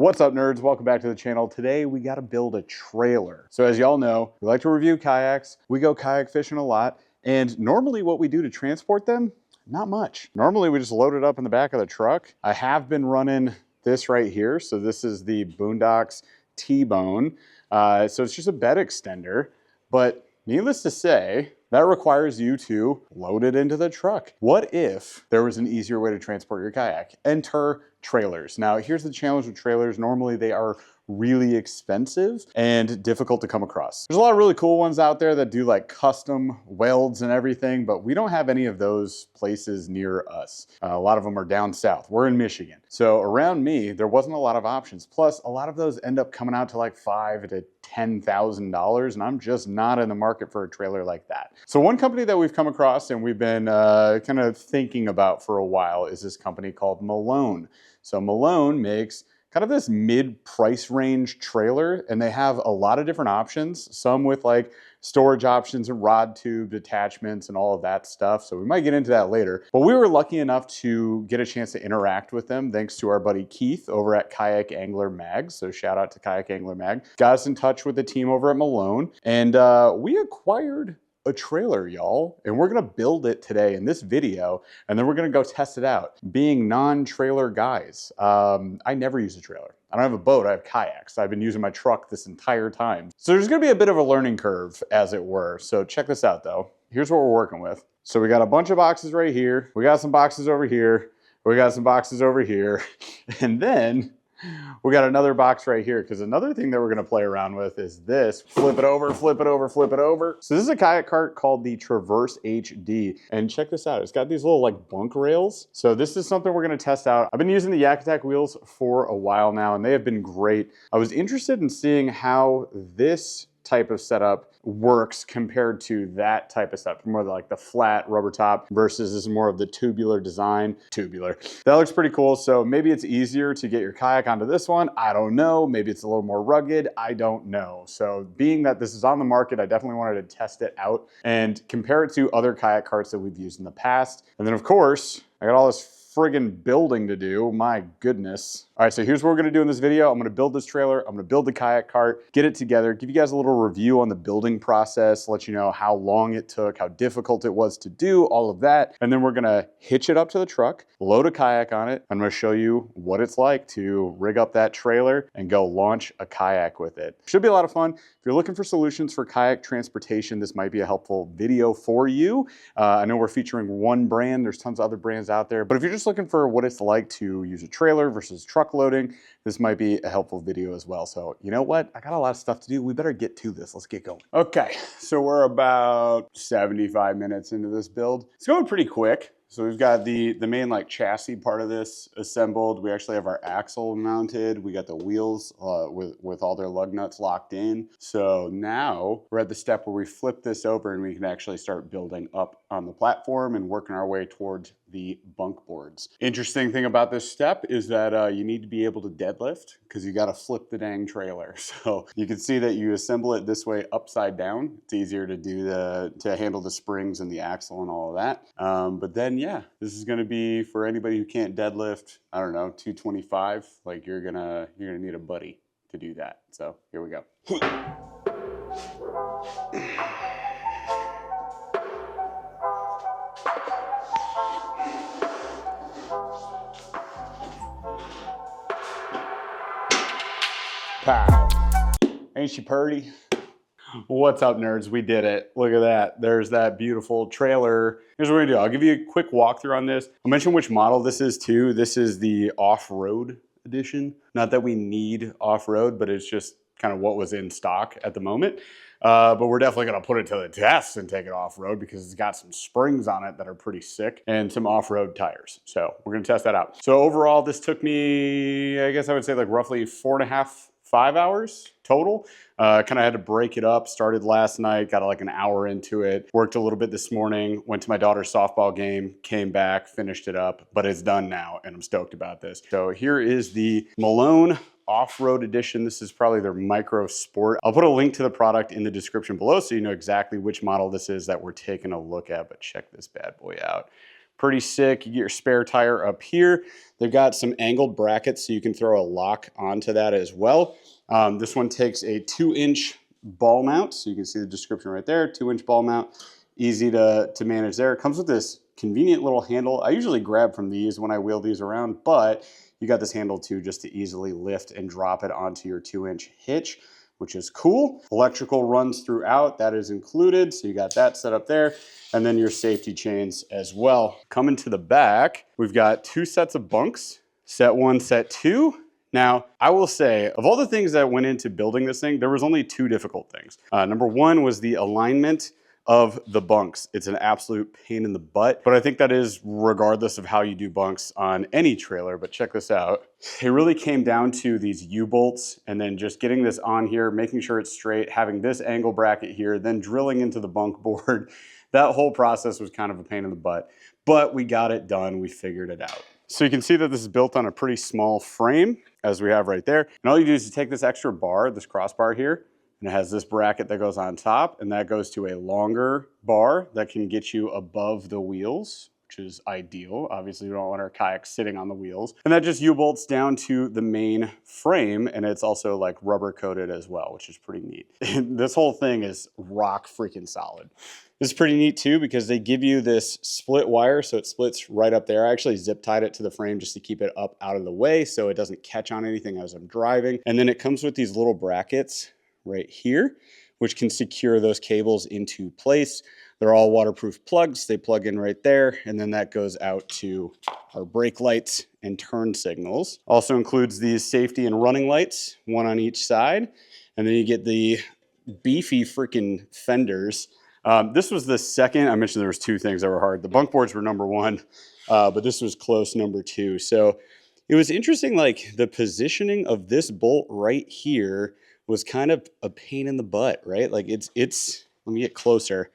What's up, nerds? Welcome back to the channel. Today we got to build a trailer. So as y'all know, we like to review kayaks. We go kayak fishing a lot, and normally what we do to transport them, not much. Normally we just load it up in the back of the truck. I have been running this right here. So this is the Boondocks T-Bone. So it's just a bed extender, but needless to say, that requires you to load it into the truck. What if there was an easier way to transport your kayak? Enter trailers. Now, here's the challenge with trailers. Normally, they are really expensive and difficult to come across. There's a lot of really cool ones out there that do like custom welds and everything, but we don't have any of those places near us. A lot of them are down south. We're in Michigan. So around me, there wasn't a lot of options. Plus, a lot of those end up coming out to like $5,000 to $10,000, and I'm just not in the market for a trailer like that. So one company that we've come across and we've been kind of thinking about for a while is this company called Malone. So Malone makes kind of this mid-price range trailer, and they have a lot of different options, some with like storage options and rod tube attachments and all of that stuff. So we might get into that later. But we were lucky enough to get a chance to interact with them thanks to our buddy Keith over at Kayak Angler Mag. So shout out to Kayak Angler Mag. Got us in touch with the team over at Malone, and we acquired a trailer, y'all, and we're gonna build it today in this video, and then we're gonna go test it out. Being non-trailer guys, I never use a trailer. I don't have a boat, I have kayaks. I've been using my truck this entire time. So there's gonna be a bit of a learning curve, as it were. So check this out though. Here's what we're working with. So we got a bunch of boxes right here. We got some boxes over here. We got some boxes over here. And then we got another box right here, because another thing that we're going to play around with is this. Flip it over, flip it over, flip it over. So this is a kayak cart called the Traverse HD. And check this out. It's got these little like bunk rails. So this is something we're going to test out. I've been using the Yak Attack wheels for a while now, and they have been great. I was interested in seeing how this type of setup works compared to that type of setup, more like the flat rubber top versus this is more of the tubular design. Tubular. That looks pretty cool. So maybe it's easier to get your kayak onto this one. I don't know. Maybe it's a little more rugged. I don't know. So being that this is on the market, I definitely wanted to test it out and compare it to other kayak carts that we've used in the past. And then of course, I got all this friggin' building to do. My goodness. All right, so here's what we're gonna do in this video. I'm gonna build this trailer. I'm gonna build the kayak cart, get it together, give you guys a little review on the building process, let you know how long it took, how difficult it was to do, all of that. And then we're gonna hitch it up to the truck, load a kayak on it. I'm gonna show you what it's like to rig up that trailer and go launch a kayak with it. Should be a lot of fun. If you're looking for solutions for kayak transportation, this might be a helpful video for you. I know we're featuring one brand. There's tons of other brands out there, but if you're just looking for what it's like to use a trailer versus truck loading, this might be a helpful video as well. So you know what? I got a lot of stuff to do. We better get to this. Let's get going. Okay, so we're about 75 minutes into this build. It's going pretty quick. So we've got the main like chassis part of this assembled. We actually have our axle mounted. We got the wheels with all their lug nuts locked in. So now we're at the step where we flip this over and we can actually start building up on the platform and working our way towards the bunk boards. Interesting thing about this step is that you need to be able to deadlift because you got to flip the dang trailer. So you can see that you assemble it this way upside down. It's easier to do to handle the springs and the axle and all of that. But then yeah, this is going to be for anybody who can't deadlift, I don't know, 225, like you're gonna need a buddy to do that. So here we go. Pow. Ain't she purty? What's up, nerds? We did it. Look at that. There's that beautiful trailer. Here's what we're gonna do. I'll give you a quick walkthrough on this. I'll mention which model this is too. This is the off-road edition. Not that we need off-road, but it's just kind of what was in stock at the moment. But we're definitely gonna put it to the test and take it off-road because it's got some springs on it that are pretty sick and some off-road tires. So we're gonna test that out. So overall, this took me, I guess I would say like roughly 4.5, 5 hours total. Kind of had to break it up. Started last night, got like an hour into it. Worked a little bit this morning, went to my daughter's softball game, came back, finished it up, but it's done now and I'm stoked about this. So here is the Malone off-road edition. This is probably their Micro Sport. I'll put a link to the product in the description below so you know exactly which model this is that we're taking a look at, but check this bad boy out. Pretty sick. You get your spare tire up here. They've got some angled brackets so you can throw a lock onto that as well. This one takes a 2-inch ball mount. So you can see the description right there, 2-inch ball mount. Easy to manage there. It comes with this convenient little handle. I usually grab from these when I wheel these around, but you got this handle too just to easily lift and drop it onto your 2-inch hitch, which is cool. Electrical runs throughout, that is included. So you got that set up there. And then your safety chains as well. Coming to the back, we've got 2 sets of bunks, set 1, set 2. Now, I will say, of all the things that went into building this thing, there was only 2 difficult things. Number 1 was the alignment of the bunks. It's an absolute pain in the butt, but I think that is regardless of how you do bunks on any trailer. But check this out. It really came down to these U-bolts and then just getting this on here, making sure it's straight, having this angle bracket here, then drilling into the bunk board. That whole process was kind of a pain in the butt, but we got it done. We figured it out. So you can see that this is built on a pretty small frame as we have right there. And all you do is you take this extra bar, this crossbar here, and it has this bracket that goes on top, and that goes to a longer bar that can get you above the wheels, which is ideal. Obviously, we don't want our kayak sitting on the wheels. And that just U-bolts down to the main frame, and it's also like rubber coated as well, which is pretty neat. This whole thing is rock freaking solid. This is pretty neat too because they give you this split wire, so it splits right up there. I actually zip tied it to the frame just to keep it up out of the way so it doesn't catch on anything as I'm driving. And then it comes with these little brackets right here, which can secure those cables into place. They're all waterproof plugs. They plug in right there, and then that goes out to our brake lights and turn signals. Also includes these safety and running lights, one on each side. And then you get the beefy freaking fenders. This was the second. I mentioned there was 2 things that were hard. The bunk boards were number 1, but this was close number 2. So it was interesting, like the positioning of this bolt right here was kind of a pain in the butt, right? Like it's, let me get closer.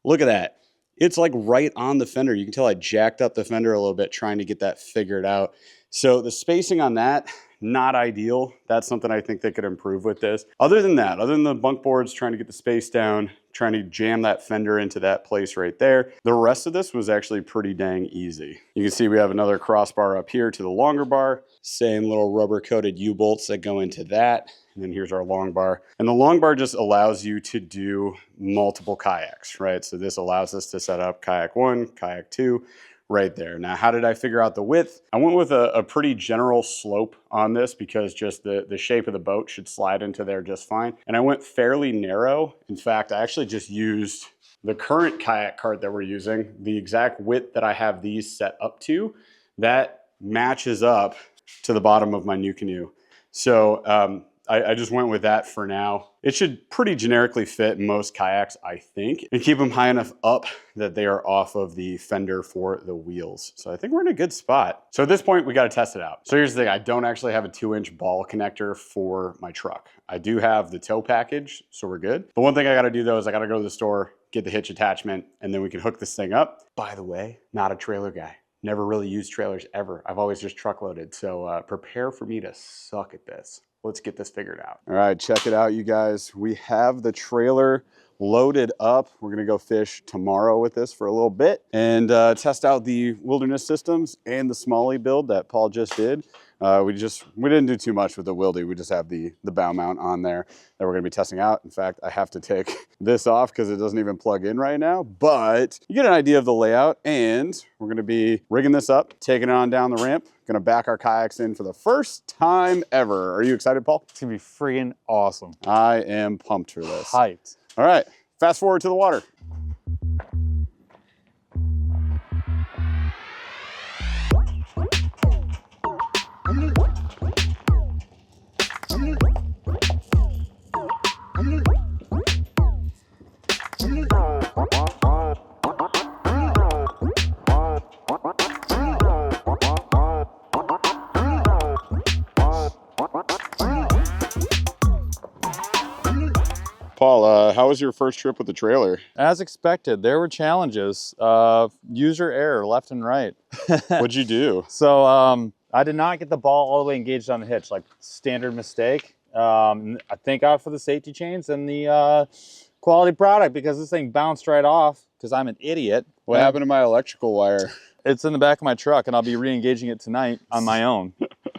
Look at that. It's like right on the fender. You can tell I jacked up the fender a little bit trying to get that figured out. So the spacing on that, not ideal. That's something I think they could improve with this. Other than that, other than the bunk boards, trying to get the space down, trying to jam that fender into that place right there, the rest of this was actually pretty dang easy. You can see we have another crossbar up here to the longer bar, same little rubber coated U-bolts that go into that. And then here's our long bar. And the long bar just allows you to do multiple kayaks, right? So this allows us to set up kayak 1, kayak 2, right there. Now, how did I figure out the width? I went with a pretty general slope on this because just the shape of the boat should slide into there just fine. And I went fairly narrow. In fact, I actually just used the current kayak cart that we're using, the exact width that I have these set up to, that matches up to the bottom of my new canoe. So I just went with that for now. It should pretty generically fit most kayaks, I think, and keep them high enough up that they are off of the fender for the wheels. So I think we're in a good spot. So at this point, we got to test it out. So here's the thing. I don't actually have a 2-inch ball connector for my truck. I do have the tow package, so we're good. The one thing I got to do though is I got to go to the store, get the hitch attachment, and then we can hook this thing up. By the way, not a trailer guy. Never really used trailers ever. I've always just truckloaded. So prepare for me to suck at this. Let's get this figured out. All right, check it out, you guys. We have the trailer loaded up. We're gonna go fish tomorrow with this for a little bit and test out the Wilderness Systems and the Smalley build that Paul just did. We didn't do too much with the Wildy. We just have the bow mount on there that we're gonna be testing out. In fact, I have to take this off because it doesn't even plug in right now, but you get an idea of the layout, and we're gonna be rigging this up, taking it on down the ramp, gonna back our kayaks in for the first time ever. Are you excited, Paul? It's gonna be freaking awesome. I am pumped for this. Hyped. All right, fast forward to the water. Paul, how was your first trip with the trailer? As expected, there were challenges. User error left and right. What'd you do? So I did not get the ball all the way engaged on the hitch, like standard mistake. I thank God for the safety chains and the quality product because this thing bounced right off because I'm an idiot. What happened to my electrical wire? It's in the back of my truck and I'll be re-engaging it tonight on my own.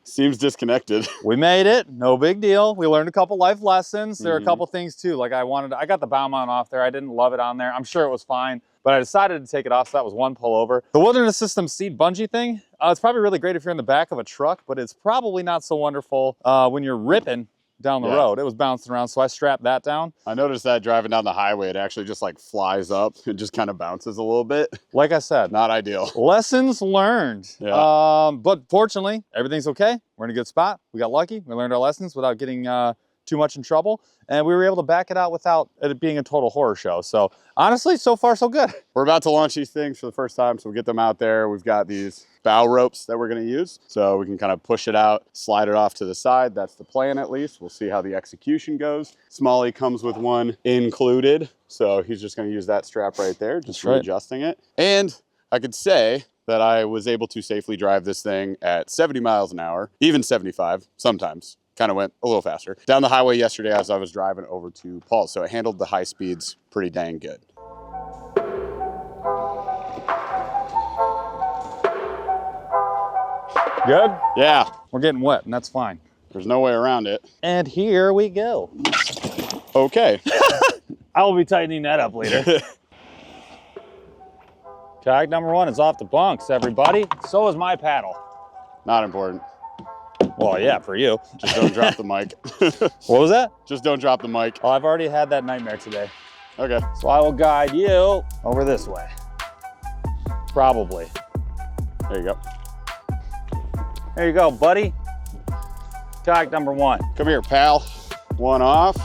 Seems disconnected. We made it, no big deal. We learned a couple life lessons. There are a couple things too. Like I got the bow mount off there. I didn't love it on there. I'm sure it was fine, but I decided to take it off. So that was one pullover. The Wilderness System seat bungee thing, it's probably really great if you're in the back of a truck, but it's probably not so wonderful when you're ripping down the road. It was bouncing around, so I strapped that down. I noticed that driving down the highway, it actually just like flies up. It just kind of bounces a little bit. Like I said, Not ideal. lessons learned. Yeah. But fortunately, everything's okay. We're in a good spot. We got lucky. We learned our lessons without getting too much in trouble. And we were able to back it out without it being a total horror show. So honestly, so far so good. We're about to launch these things for the first time, so we'll get them out there. We've got these bow ropes that we're going to use, so we can kind of push it out, slide it off to the side. That's the plan, at least. We'll see how the execution goes. Smalley comes with one included, so he's just going to use that strap right there, just readjusting it. And I could say that I was able to safely drive this thing at 70 miles an hour, even 75 sometimes. Kind of went a little faster down the highway yesterday as I was driving over to Paul's. So it handled the high speeds pretty dang good. Good? Yeah. We're getting wet, and that's fine. There's no way around it. And here we go. Okay. I will be tightening that up later. Kayak number 1 is off the bunks, everybody. So is my paddle. Not important. Well, yeah, for you. Just don't drop the mic. What was that? Just don't drop the mic. Oh, I've already had that nightmare today. Okay. So I will guide you over this way. Probably. There you go. There you go, buddy. Kayak number 1. Come here, pal. One off,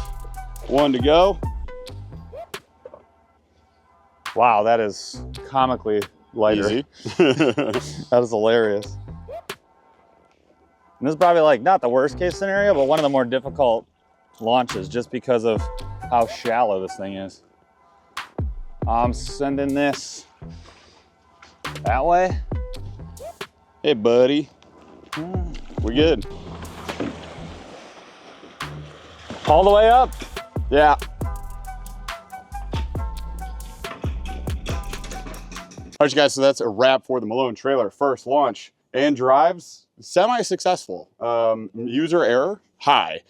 one to go. Wow, that is comically lighter. Easy. That is hilarious. And this is probably like not the worst case scenario, but one of the more difficult launches just because of how shallow this thing is. I'm sending this that way. Hey, buddy. We good? All the way up? Yeah. All right, you guys, so that's a wrap for the Malone trailer. First launch and drives, semi-successful. User error, high.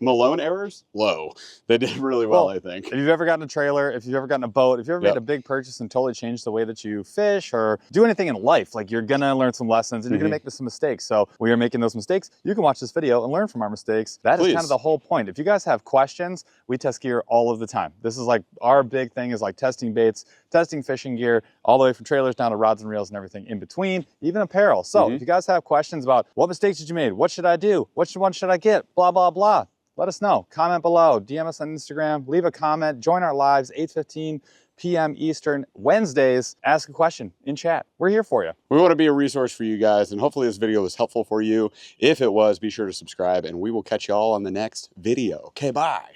Malone errors, low. They did really well, I think. If you've ever gotten a trailer, if you've ever gotten a boat, if you've ever made a big purchase and totally changed the way that you fish or do anything in life, like you're gonna learn some lessons and you're gonna make some mistakes. So when you're making those mistakes, you can watch this video and learn from our mistakes. That is kind of the whole point. If you guys have questions, we test gear all of the time. This is like our big thing is like testing baits, testing fishing gear, all the way from trailers down to rods and reels and everything in between, even apparel. So if you guys have questions about what mistakes did you make, what should I do, which one should I get, blah, blah, blah, let us know. Comment below, DM us on Instagram, leave a comment, join our lives, 8:15 p.m. Eastern, Wednesdays. Ask a question in chat. We're here for you. We want to be a resource for you guys, and hopefully this video was helpful for you. If it was, be sure to subscribe, and we will catch you all on the next video. Okay, bye.